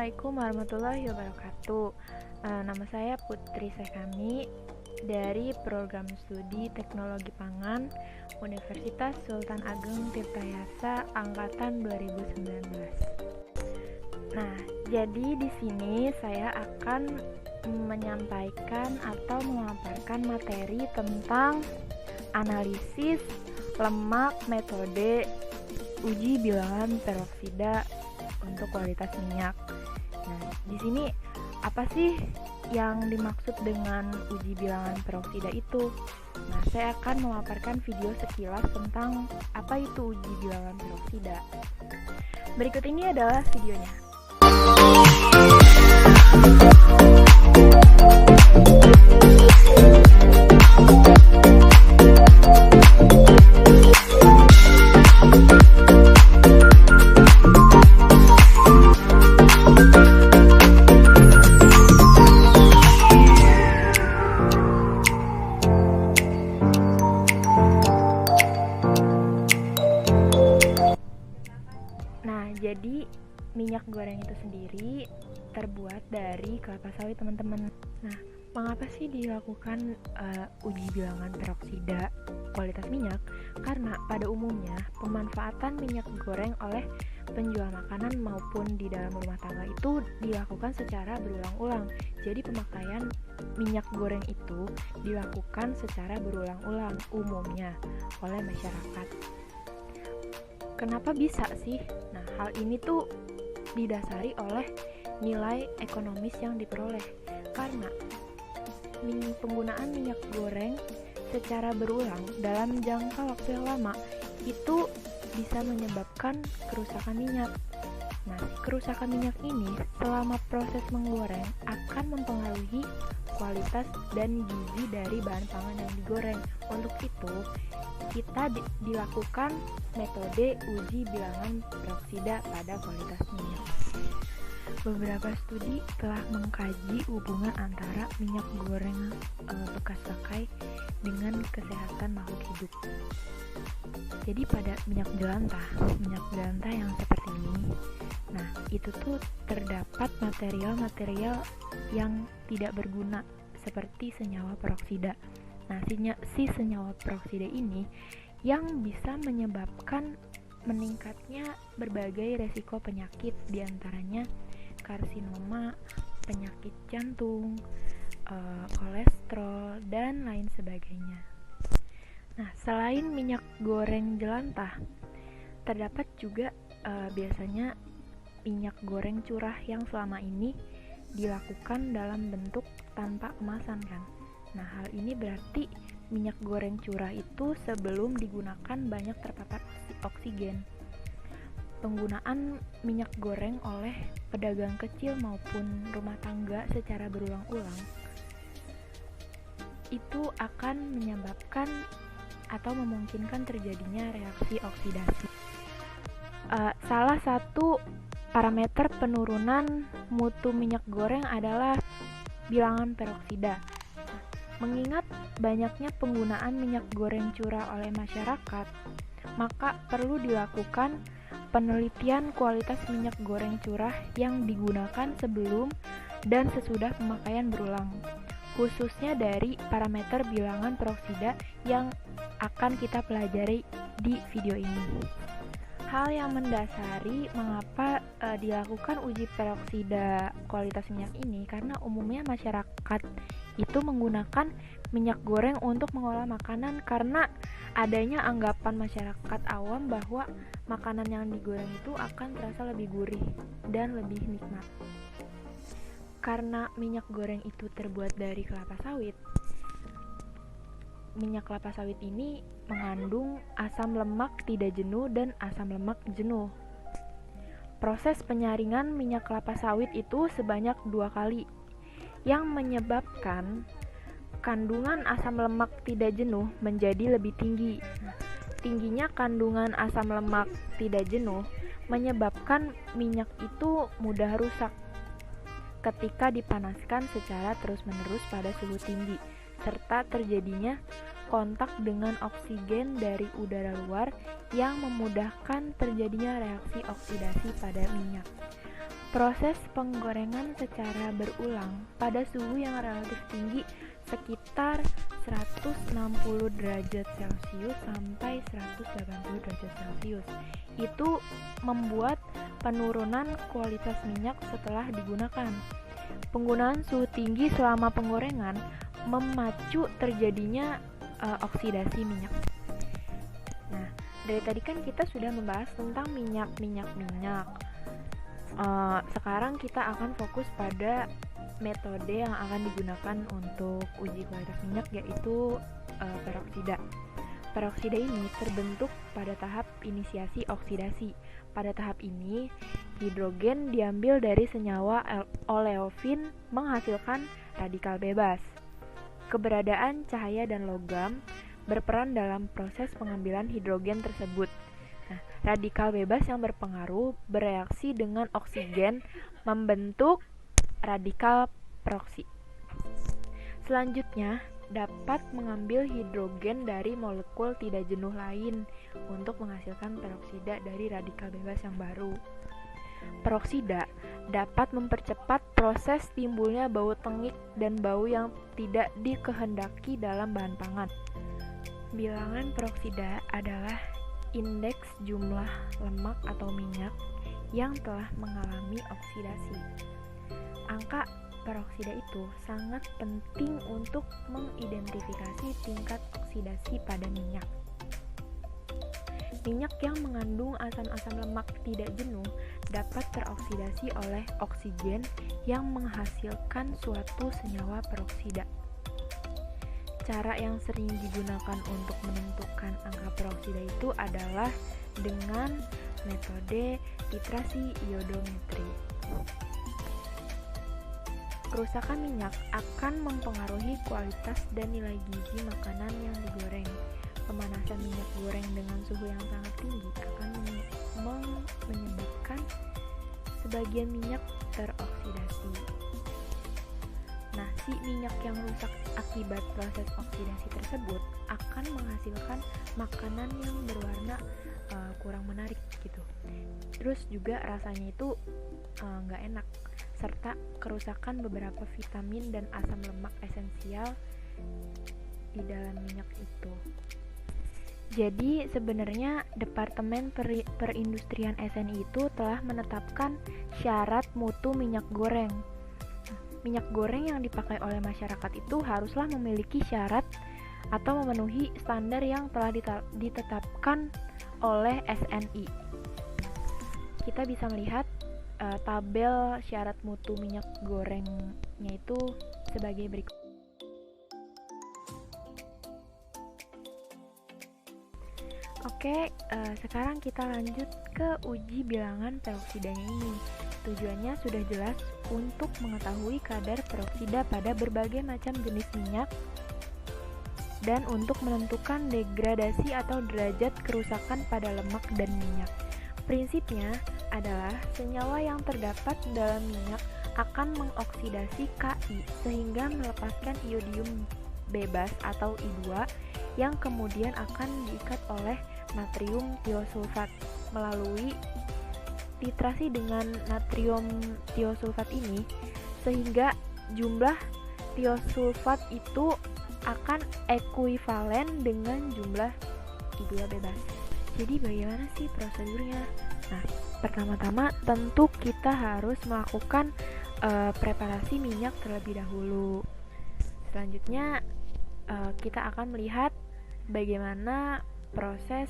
Assalamualaikum warahmatullahi wabarakatuh. Nama saya Putri Sekami dari Program Studi Teknologi Pangan Universitas Sultan Ageng Tirtayasa Angkatan 2019. Nah, jadi di sini saya akan menyampaikan atau memaparkan materi tentang analisis lemak metode uji bilangan peroksida untuk kualitas minyak. Nah, di sini apa sih yang dimaksud dengan uji bilangan peroksida itu? Nah, saya akan memaparkan video sekilas tentang apa itu uji bilangan peroksida. Berikut ini adalah videonya. Jadi minyak goreng itu sendiri terbuat dari kelapa sawit, teman-teman. Nah, mengapa sih dilakukan uji bilangan peroksida kualitas minyak? Karena pada umumnya pemanfaatan minyak goreng oleh penjual makanan maupun di dalam rumah tangga itu dilakukan secara berulang-ulang. Jadi pemakaian minyak goreng itu dilakukan secara berulang-ulang umumnya oleh masyarakat. Kenapa bisa sih? Nah, hal ini tuh didasari oleh nilai ekonomis yang diperoleh. Karena penggunaan minyak goreng secara berulang dalam jangka waktu yang lama itu bisa menyebabkan kerusakan minyak. Nah, kerusakan minyak ini selama proses menggoreng akan mempengaruhi kualitas dan gizi dari bahan pangan yang digoreng. Untuk itu, kita dilakukan metode uji bilangan peroksida pada kualitas minyak. Beberapa studi telah mengkaji hubungan antara minyak goreng bekas pakai dengan kesehatan makhluk hidup. Jadi pada minyak jelantah yang seperti ini, nah itu tuh terdapat material-material yang tidak berguna seperti senyawa peroksida. Nah, si senyawa peroksida ini yang bisa menyebabkan meningkatnya berbagai resiko penyakit, diantaranya karsinoma, penyakit jantung, kolesterol, dan lain sebagainya. Nah, selain minyak goreng jelantah, terdapat juga biasanya minyak goreng curah yang selama ini dilakukan dalam bentuk tanpa kemasan kan. Nah, hal ini berarti minyak goreng curah itu sebelum digunakan banyak terpapar oksigen. Penggunaan minyak goreng oleh pedagang kecil maupun rumah tangga secara berulang-ulang itu akan menyebabkan atau memungkinkan terjadinya reaksi oksidasi. Salah satu parameter penurunan mutu minyak goreng adalah bilangan peroksida. Mengingat banyaknya penggunaan minyak goreng curah oleh masyarakat, maka perlu dilakukan penelitian kualitas minyak goreng curah yang digunakan sebelum dan sesudah pemakaian berulang, khususnya dari parameter bilangan peroksida yang akan kita pelajari di video ini. Hal yang mendasari mengapa dilakukan uji peroksida kualitas minyak ini karena umumnya masyarakat itu menggunakan minyak goreng untuk mengolah makanan karena adanya anggapan masyarakat awam bahwa makanan yang digoreng itu akan terasa lebih gurih dan lebih nikmat. Karena minyak goreng itu terbuat dari kelapa sawit, minyak kelapa sawit ini mengandung asam lemak tidak jenuh dan asam lemak jenuh. Proses penyaringan minyak kelapa sawit itu sebanyak 2 kali, yang menyebabkan kandungan asam lemak tidak jenuh menjadi lebih tinggi. Tingginya kandungan asam lemak tidak jenuh menyebabkan minyak itu mudah rusak ketika dipanaskan secara terus-menerus pada suhu tinggi, serta terjadinya kontak dengan oksigen dari udara luar yang memudahkan terjadinya reaksi oksidasi pada minyak. Proses penggorengan secara berulang pada suhu yang relatif tinggi sekitar 160 derajat Celcius sampai 180 derajat Celcius itu membuat penurunan kualitas minyak setelah digunakan. Penggunaan suhu tinggi selama penggorengan memacu terjadinya oksidasi minyak. Nah, dari tadi kan kita sudah membahas tentang minyak. Sekarang kita akan fokus pada metode yang akan digunakan untuk uji kualitas minyak, yaitu peroksida. Peroksida ini terbentuk pada tahap inisiasi oksidasi. Pada tahap ini, hidrogen diambil dari senyawa oleofin menghasilkan radikal bebas. Keberadaan cahaya dan logam berperan dalam proses pengambilan hidrogen tersebut. Nah, radikal bebas yang berpengaruh bereaksi dengan oksigen membentuk radikal peroksi. Selanjutnya, dapat mengambil hidrogen dari molekul tidak jenuh lain untuk menghasilkan peroksida dari radikal bebas yang baru. Peroksida dapat mempercepat proses timbulnya bau tengik dan bau yang tidak dikehendaki dalam bahan pangan. Bilangan peroksida adalah indeks jumlah lemak atau minyak yang telah mengalami oksidasi. Angka peroksida itu sangat penting untuk mengidentifikasi tingkat oksidasi pada minyak. Minyak yang mengandung asam-asam lemak tidak jenuh dapat teroksidasi oleh oksigen yang menghasilkan suatu senyawa peroksida. Cara yang sering digunakan untuk menentukan angka peroksida itu adalah dengan metode titrasi iodometri. Kerusakan minyak akan mempengaruhi kualitas dan nilai gizi makanan yang digoreng. Pemanasan minyak goreng dengan suhu yang sangat tinggi akan menyebabkan sebagian minyak teroksidasi. Nah, si minyak yang rusak akibat proses oksidasi tersebut akan menghasilkan makanan yang berwarna kurang menarik gitu. Terus juga rasanya itu nggak enak, serta kerusakan beberapa vitamin dan asam lemak esensial di dalam minyak itu. Jadi sebenarnya Departemen Perindustrian SNI itu telah menetapkan syarat mutu minyak goreng. Minyak goreng yang dipakai oleh masyarakat itu haruslah memiliki syarat atau memenuhi standar yang telah ditetapkan oleh SNI. Kita bisa melihat tabel syarat mutu minyak gorengnya itu sebagai berikut. Oke, sekarang kita lanjut ke uji bilangan peroksidanya ini. Tujuannya sudah jelas untuk mengetahui kadar peroksida pada berbagai macam jenis minyak dan untuk menentukan degradasi atau derajat kerusakan pada lemak dan minyak. Prinsipnya adalah senyawa yang terdapat dalam minyak akan mengoksidasi Ki sehingga melepaskan iodium bebas atau I2 yang kemudian akan diikat oleh natrium tiosulfat melalui titrasi dengan natrium tiosulfat ini, sehingga jumlah tiosulfat itu akan ekuivalen dengan jumlah I2 bebas. Jadi bagaimana sih prosedurnya? Nah, pertama-tama tentu kita harus melakukan preparasi minyak terlebih dahulu. Selanjutnya kita akan melihat bagaimana proses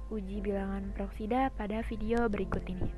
uji bilangan peroksida pada video berikut ini.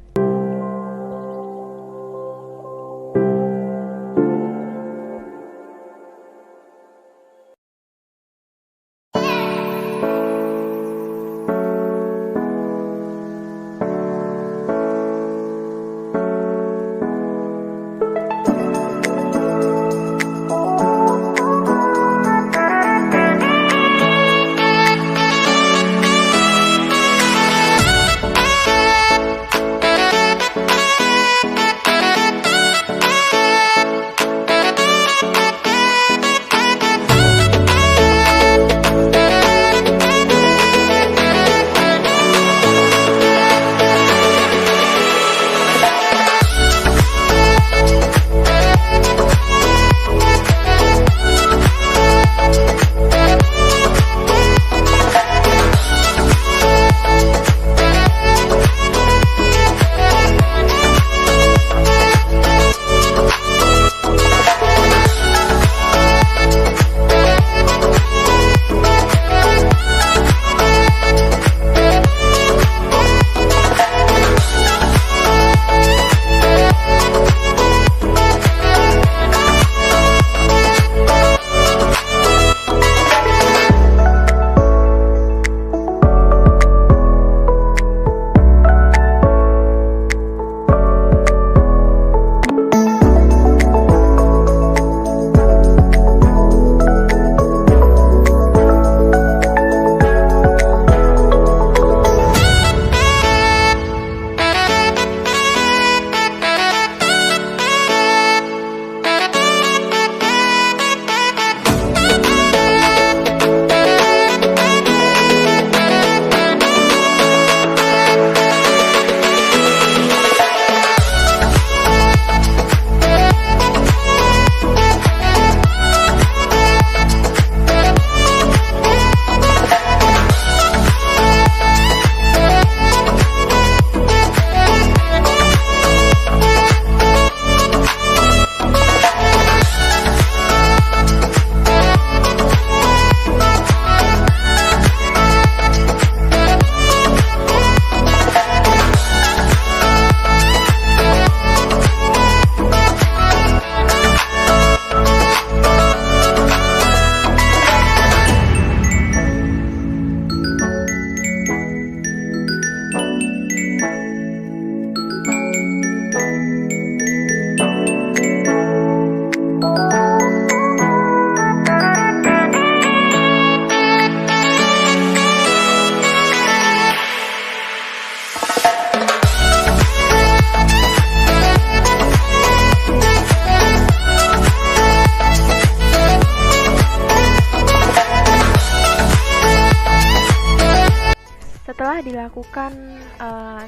Setelah dilakukan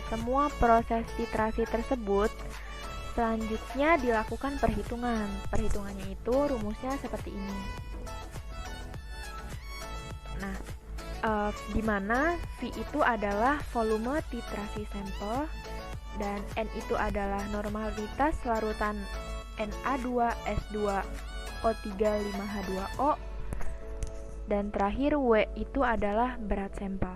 semua proses titrasi tersebut, selanjutnya dilakukan perhitungan. Perhitungannya itu rumusnya seperti ini. Nah, di mana V itu adalah volume titrasi sampel dan N itu adalah normalitas larutan Na2S2O3 5H2O dan terakhir W itu adalah berat sampel.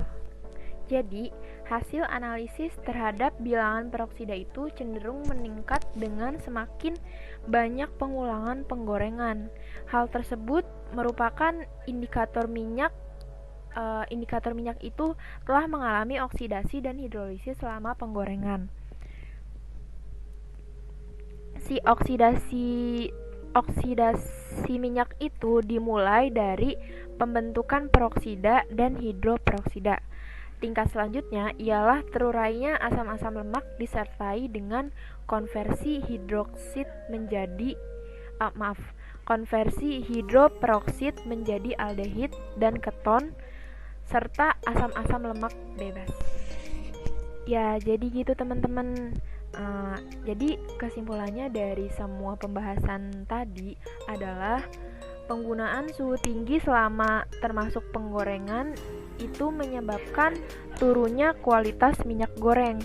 Jadi, hasil analisis terhadap bilangan peroksida itu cenderung meningkat dengan semakin banyak pengulangan penggorengan. Hal tersebut merupakan indikator minyak itu telah mengalami oksidasi dan hidrolisis selama penggorengan. Si oksidasi minyak itu dimulai dari pembentukan peroksida dan hidroperoksida. Tingkat selanjutnya ialah terurainya asam-asam lemak disertai dengan konversi hidroperoksid menjadi aldehid dan keton serta asam-asam lemak bebas. Ya, jadi gitu teman-teman. Jadi kesimpulannya dari semua pembahasan tadi adalah penggunaan suhu tinggi selama termasuk penggorengan itu menyebabkan turunnya kualitas minyak goreng.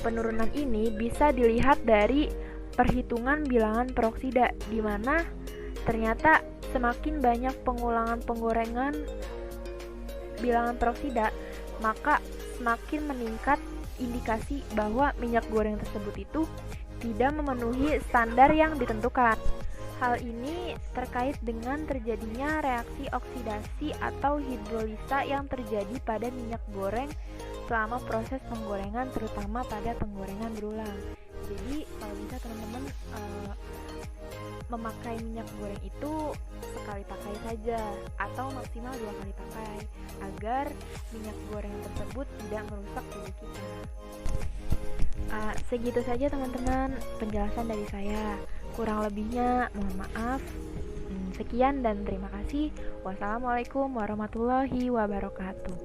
Penurunan ini bisa dilihat dari perhitungan bilangan peroksida, di mana ternyata semakin banyak pengulangan penggorengan bilangan peroksida, maka semakin meningkat indikasi bahwa minyak goreng tersebut itu tidak memenuhi standar yang ditentukan. Hal ini terkait dengan terjadinya reaksi oksidasi atau hidrolisa yang terjadi pada minyak goreng selama proses penggorengan, terutama pada penggorengan berulang. Jadi kalau bisa teman-teman memakai minyak goreng itu sekali pakai saja atau maksimal 2 kali pakai agar minyak goreng tersebut tidak merusak tubuh kita. Segitu saja teman-teman penjelasan dari saya. Kurang lebihnya mohon maaf. Sekian dan terima kasih. Wassalamualaikum warahmatullahi wabarakatuh.